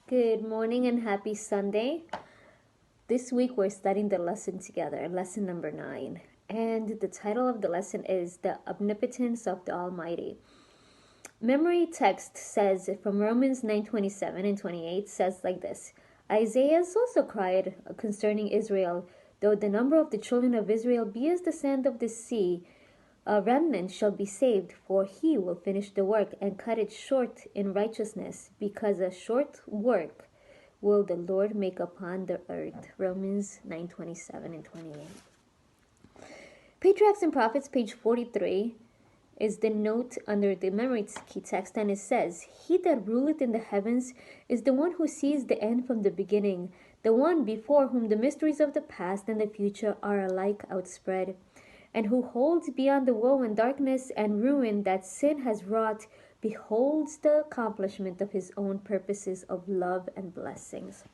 Good morning and happy Sunday. This week we're studying the lesson together, lesson number 9. And the title of the lesson is The Omnipotence of the Almighty. Memory text says from Romans 9:27 and 28 says like this. Isaiah also cried concerning Israel, though the number of the children of Israel be as the sand of the sea, a remnant shall be saved, for he will finish the work and cut it short in righteousness, because a short work will the Lord make upon the earth. Romans 9:27 and 28. Patriarchs and Prophets, page 43, is the note under the memory key text, and it says, He that ruleth in the heavens is the one who sees the end from the beginning, the one before whom the mysteries of the past and the future are alike outspread, and who holds beyond the woe and darkness and ruin that sin has wrought, beholds the accomplishment of his own purposes of love and blessings.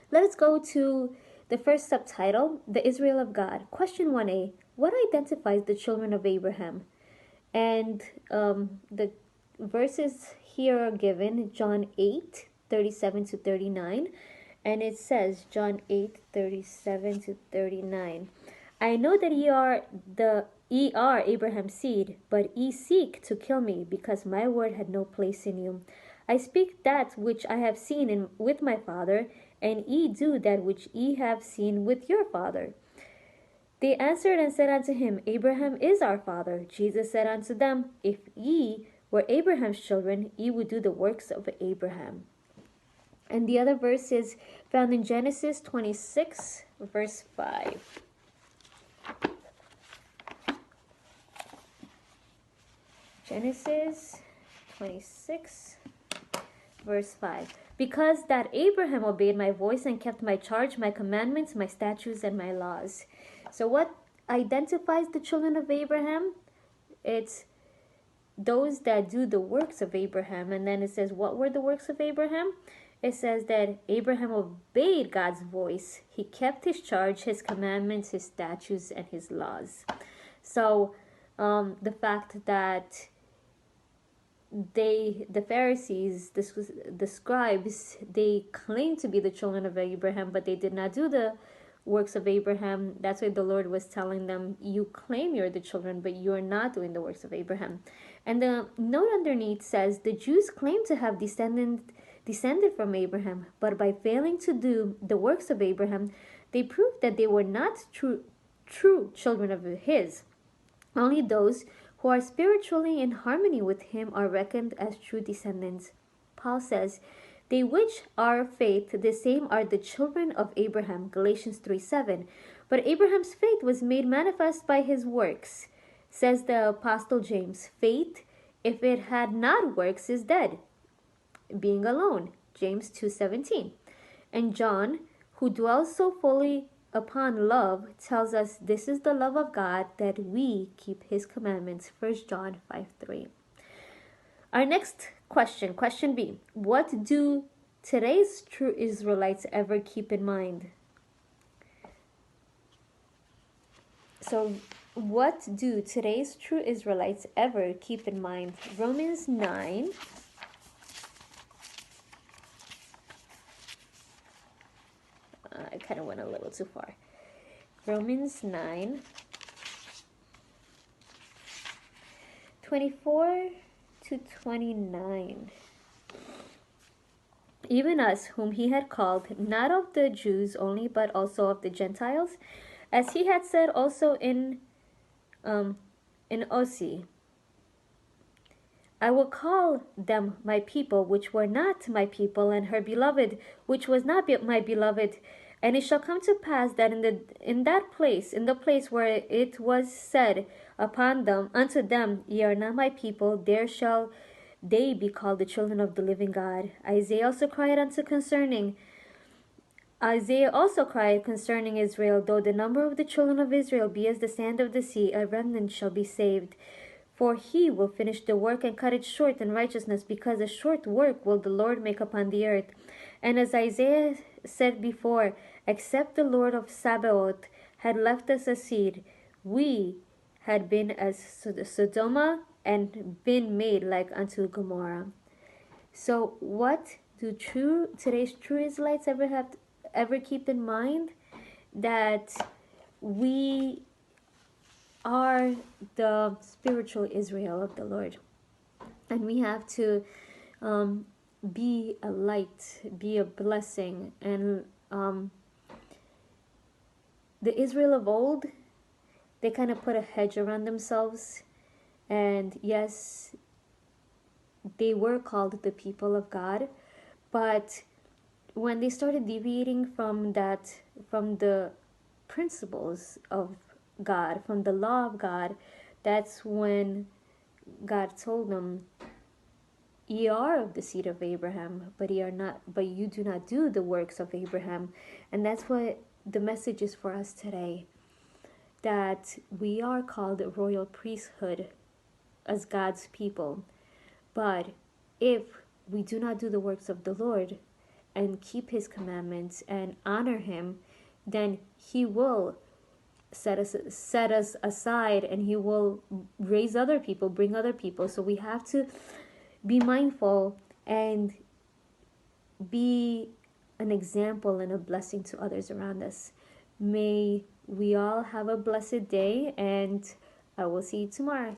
Let us go to the first subtitle, The Israel of God. Question 1a, what identifies the children of Abraham? And the verses here are given, John 8:37 to 39. And it says, John 8:37 to 39. I know that ye are Abraham's seed, but ye seek to kill me, because my word had no place in you. I speak that which I have seen with my father, and ye do that which ye have seen with your father. They answered and said unto him, Abraham is our father. Jesus said unto them, If ye were Abraham's children, ye would do the works of Abraham. And the other verse is found in Genesis 26, verse 5. Genesis 26, verse 5. Because that Abraham obeyed my voice and kept my charge, my commandments, my statutes, and my laws. So what identifies the children of Abraham? It's those that do the works of Abraham. And then it says, what were the works of Abraham? It says that Abraham obeyed God's voice. He kept his charge, his commandments, his statutes, and his laws. So the fact that the Pharisees, the scribes, they claim to be the children of Abraham, but they did not do the works of Abraham. That's why the Lord was telling them, you claim you're the children, but you're not doing the works of Abraham. And the note underneath says, the Jews claim to have descended from Abraham, but by failing to do the works of Abraham, they proved that they were not true children of his. Only those who are spiritually in harmony with him are reckoned as true descendants. Paul says, they which are of faith, the same are the children of Abraham. Galatians 3:7. But Abraham's faith was made manifest by his works. Says the Apostle James, faith, if it had not works, is dead, being alone. James 2:17. And John, who dwells so fully upon love, tells us this is the love of God, that we keep his commandments. 1 John 5:3. Our next question, question B. What do today's true Israelites ever keep in mind? So what do today's true Israelites ever keep in mind? Romans 9. I kind of went a little too far. Romans 9, 24 to 29. Even us, whom he had called, not of the Jews only, but also of the Gentiles, as he had said also in Osee, I will call them my people, which were not my people, and her beloved, which was not my beloved. And it shall come to pass that in the place where it was said upon them, unto them, ye are not my people, there shall they be called the children of the living God. Isaiah also cried concerning Israel, though the number of the children of Israel be as the sand of the sea, a remnant shall be saved. For he will finish the work and cut it short in righteousness, because a short work will the Lord make upon the earth. And as Isaiah said before, except the Lord of Sabaoth had left us a seed, we had been as Sodom and been made like unto Gomorrah. So what Do today's true Israelites ever keep in mind that we are the spiritual Israel of the Lord, and we have to be a light, be a blessing, and the Israel of old, they kind of put a hedge around themselves, and yes, they were called the people of God, but when they started deviating from the principles of God, from the law of God, that's when God told them, ye are of the seed of Abraham, but you do not do the works of Abraham. And that's what the message is for us today, that we are called a royal priesthood as God's people. But if we do not do the works of the Lord and keep his commandments and honor him, then he will set us aside, and he will raise other people, bring other people. So we have to be mindful and be an example and a blessing to others around us. May we all have a blessed day, and I will see you tomorrow.